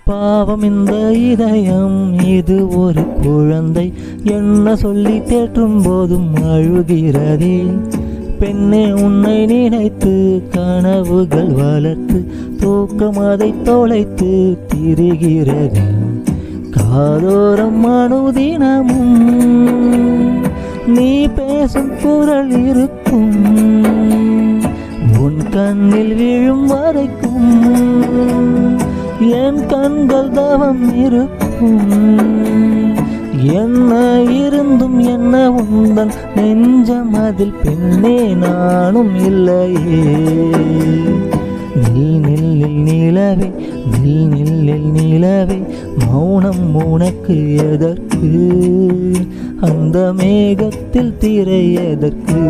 பாவம் இந்த இதயம், இது ஒரு குழந்தை, என்ன சொல்லி தேற்றும் போதும் அழுகிறதே. பெண்ணே உன்னை நினைத்து கனவுகள் வளர்த்து தூக்கம் அதை தொலைத்து திரிகிறது. காதோரம் அனுதினமும் நீ பேசும் குரல் இருக்கும், உன் கண்ணில் விழும் வரைக்கும் என் கண்கள் தவம் இருக்கும். என்ன இருந்தும் என்ன உந்தன் நெஞ்சம் அதில் பெண்ணே நானும் இல்லையே. நில்லில் நிலவே, நில்லில் நிலவே, மௌனம் உனக்கு எதற்கு, அந்த மேகத்தில் திரை எதற்கு.